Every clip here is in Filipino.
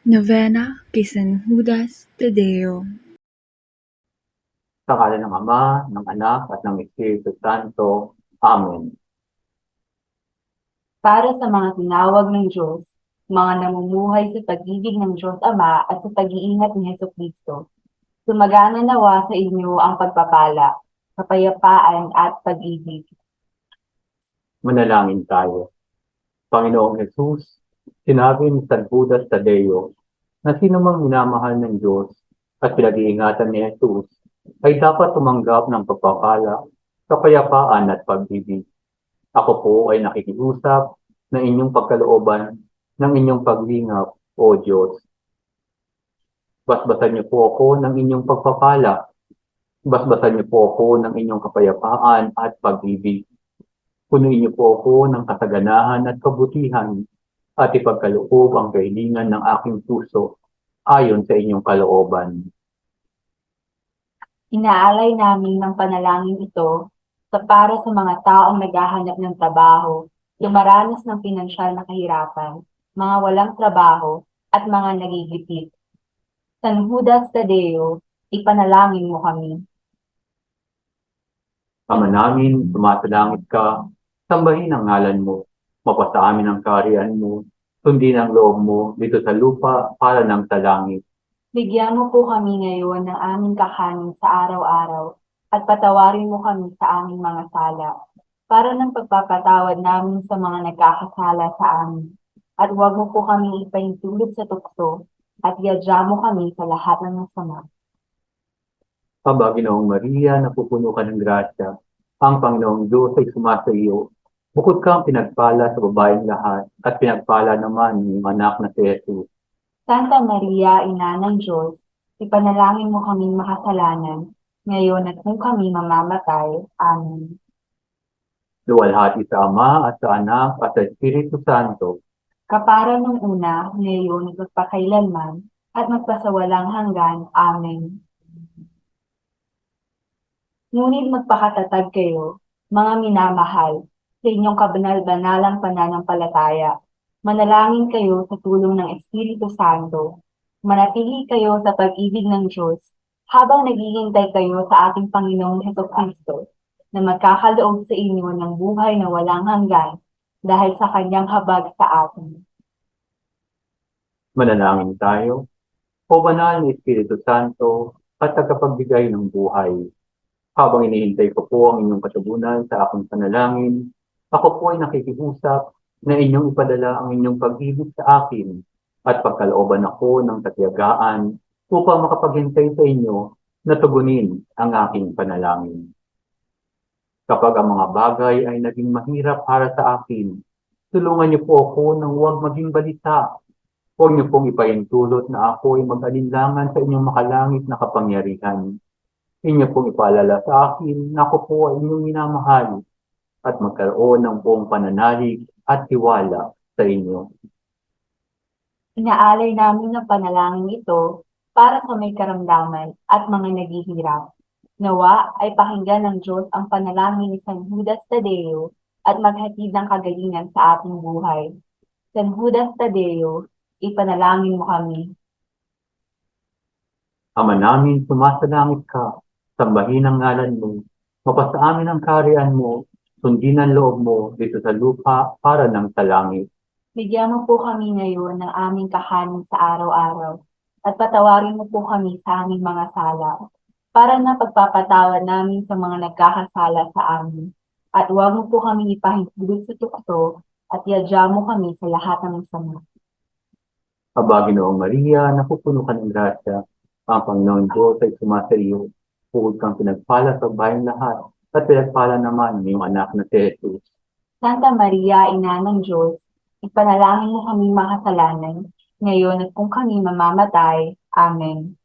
Novena kay San Judas Tadeo. Sa ngalan ng Ama, ng Anak, at ng Espiritu Santo. Amen. Para sa mga tinawag ng Diyos, mga namumuhay sa pag-ibig ng Diyos Ama at sa pag-iingat ni Hesukristo, sumagana nawa sa inyo ang pagpapala, kapayapaan at pag-ibig. Manalangin tayo. Panginoong Jesus, sinabi ni San Judas Tadeo na sino mang minamahal ng Diyos at pinag-iingatan ni Jesus ay dapat tumanggap ng pagpapala, kapayapaan at pag-ibig. Ako po ay nakikiusap na inyong pagkalooban ng inyong paglingap, O Diyos. Basbasan niyo po ako ng inyong pagpapala. Basbasan niyo po ako ng inyong kapayapaan at pag-ibig. Punuin niyo po ako ng kasaganahan at kabutihan at ipagkaloob ang kahilingan ng aking puso ayon sa inyong kalooban. Inaalay namin ng panalangin ito sa para sa mga taong naghahanap ng trabaho, dumaranas ng pinansyal na kahirapan, mga walang trabaho, at mga nagigipit. San Judas Tadeo, ipanalangin mo kami. Ama namin, sumasalangit ka, sambahin ang ngalan mo, mapasa amin ang kaharian mo, sundin ang loob mo dito sa lupa para ng sa langit. Bigyan mo po kami ngayon ng aming kakanin sa araw-araw at patawarin mo kami sa aming mga sala, para ng pagpapatawad namin sa mga nagkakasala sa amin. At huwag mo po kami ipahintulot sa tukso at iadya mo kami sa lahat ng masama. Aba, Ginoong Maria, napupuno ka ng grasya, ang Panginoong Diyos ay sumasa iyo. Bukod kang pinagpala sa babaeng lahat at pinagpala naman ng anak na si Jesus. Santa Maria, Ina ng Diyos, ipanalangin mo kaming makasalanan, ngayon at kung kami mamamatay. Amen. Luwalhati sa Ama at sa Anak at sa Espiritu Santo. Kapara ng una, ngayon at magpakailanman, at magpasawalang hanggan. Amen. Ngunit magpakatatag kayo, mga minamahal, sa inyong kabanal-banalang pananampalataya. Manalangin kayo sa tulong ng Espiritu Santo. Manatili kayo sa pag-ibig ng Diyos habang naghihintay kayo sa ating Panginoong Hesukristo na magkakaloob sa inyo ng buhay na walang hanggan dahil sa kanyang habag sa atin. Manalangin tayo. O banal na Espiritu Santo at tagapagbigay ng buhay. Habang inihintay ko po ang inyong katugunan sa aking panalangin, ako po ay nakikiusap na inyong ipadala ang inyong pag-ibig sa akin at pagkalooban ako ng katiyagaan upang makapaghintay sa inyo na tugunin ang aking panalangin. Kapag ang mga bagay ay naging mahirap para sa akin, tulungan niyo po ako nang huwag maging balisa. Huwag niyo pong ipahintulot na ako ay mag-alinlangan sa inyong makalangit na kapangyarihan. Inyo pong ipaalala sa akin na ako po ay inyong minamahal at magkaroon ng buong pananalig at tiwala sa inyo. Inaalay namin ang panalangin ito para sa may karamdaman at mga naghihirap. Nawa ay pakinggan ng Diyos ang panalangin ni San Judas Tadeo at maghatid ng kagalingan sa ating buhay. San Judas Tadeo, ipanalangin mo kami. Ama namin, sumasalangit ka, sambahin ang ngalan mo, mapasa amin ang kaharian mo, sundin ang loob mo dito sa lupa para ng sa langit. Bigyan mo po kami ngayon ng aming kakanin sa araw-araw at patawarin mo po kami sa aming mga sala para na pagpapatawad namin sa mga nagkakasala sa amin. At huwag mo po kami ipahintulot sa tukso at iadya mo kami sa lahat ng masama. Aba, Ginoong Maria, napupuno ka ng grasya, ang Panginoon Diyos ay sumasa iyo. Bukod kang pinagpala sa bayang lahat at pinagpala naman ng anak na si Jesus. Santa Maria, Ina ng Diyos, ipanalangin mo kami makasalanan, ngayon at kung kami mamamatay. Amen.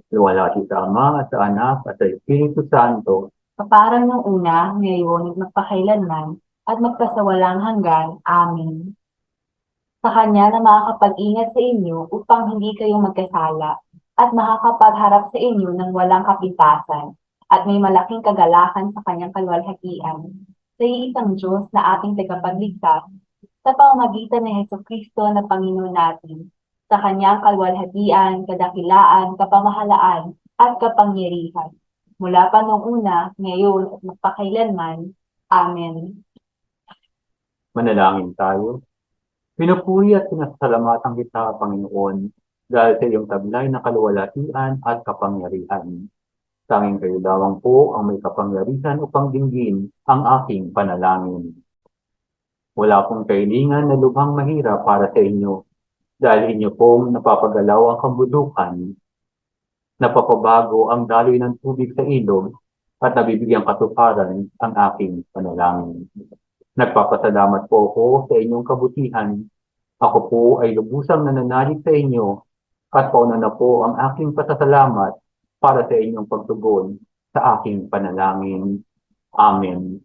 Luwalhati sa Ama at sa Anak at sa Espiritu Santo. Kaparang ng una, ngayon at magpakailanman, at magpasawalang hanggan. Amen. Sa Kanya na makakapag-ingat sa inyo upang hindi kayo magkasala, at makakapagharap sa inyo ng walang kapintasan, at may malaking kagalakan sa Kanyang kalwalhatian. Sa iisang Diyos na ating tagapagligtas, sa pamamagitan ni Hesukristo na Panginoon natin, sa kanyang kalwalhatian, kadakilaan, kapamahalaan, at kapangyarihan. Mula pa noong una, ngayon, at magpakailanman. Amen. Manalangin tayo. Pinupuri at pinasasalamatan kita, Panginoon, dahil sa iyong taglay na kaluwalhatian at kapangyarihan. Tanging kayo lamang po ang may kapangyarihan upang dinggin ang aking panalangin. Wala pong kailingan na lubhang mahirap para sa inyo, dahil inyo pong napapagalaw ang kabulukan, napapabago ang daloy ng tubig sa ilog, at nabibigyang katuparan ang aking panalangin. Nagpapasalamat po ako sa inyong kabutihan. Ako po ay lubusang nananalig sa inyo at pauna na po ang aking pasasalamat para sa inyong pagtugon sa aking panalangin. Amen.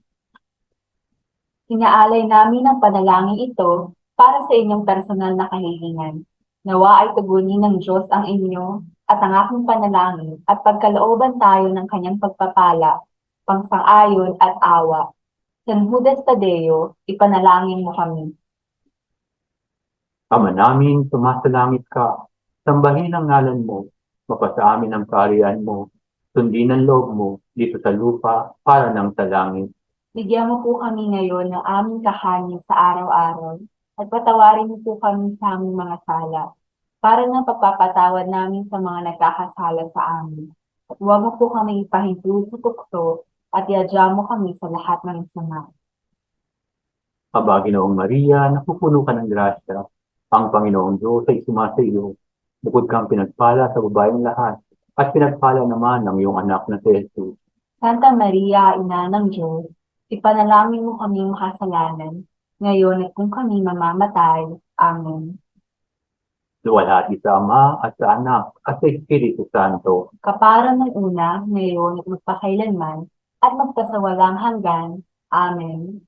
Inaalay namin ang panalangin ito para sa inyong personal na kahilingan. Nawa ay tugunin ng Diyos ang inyo at ang aking panalangin at pagkalooban tayo ng kanyang pagpapala, pangsang-ayon at awa. San Judas Tadeo, ipanalangin mo kami. Ama namin, sumasalangit ka. Sambahin ang ngalan mo. Mapasa amin ang kaharian mo. Sundin ang loob mo dito sa lupa para ng sa langit. Bigyan mo po kami ngayon ng aming kakanin sa araw-araw at patawarin mo po kami sa aming mga sala para na pagpapatawad namin sa mga nagkakasala sa amin. At huwag mo po kami ipahintulot sa tukso at iadya mo kami sa lahat ng sama. Aba, Ginoong Maria, napupuno ka ng grasya. Ang Panginoong Diyos ay sumasa iyo. Bukod kang pinagpala sa babaeng lahat, at pinagpala naman ng iyong anak na si Jesus. Santa Maria, Ina ng Diyos, ipanalangin mo kami makasalanan, ngayon at kung kami mamamatay. Amen. Luwalhati sa Ama at sa Anak at sa Espiritu Santo. Kapara ng una, ngayon at magpakailanman, at magpasawalang hanggan. Amen.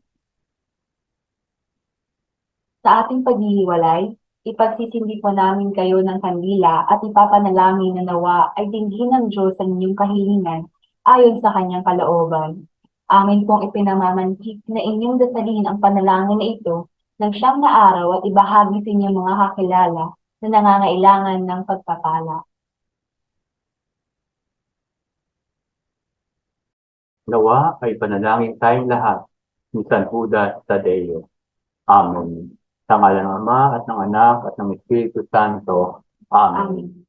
Sa ating paghihiwalay, ipagsisindi po namin kayo ng kandila at ipapanalangin na nawa ay dinggin ng Diyos ang inyong kahilingan ayon sa kanyang kalooban. Amin pong ipinamamanhik na inyong dasalin ang panalangin na ito ng siyam na araw at ibahagi sa inyong mga kakilala na nangangailangan ng pagpapala. Nawa ay panalangin tayong lahat ni San Judas Tadeo. Amen. Sa ngalan ng Ama at ng Anak at ng Espiritu Santo. Amen. Amen.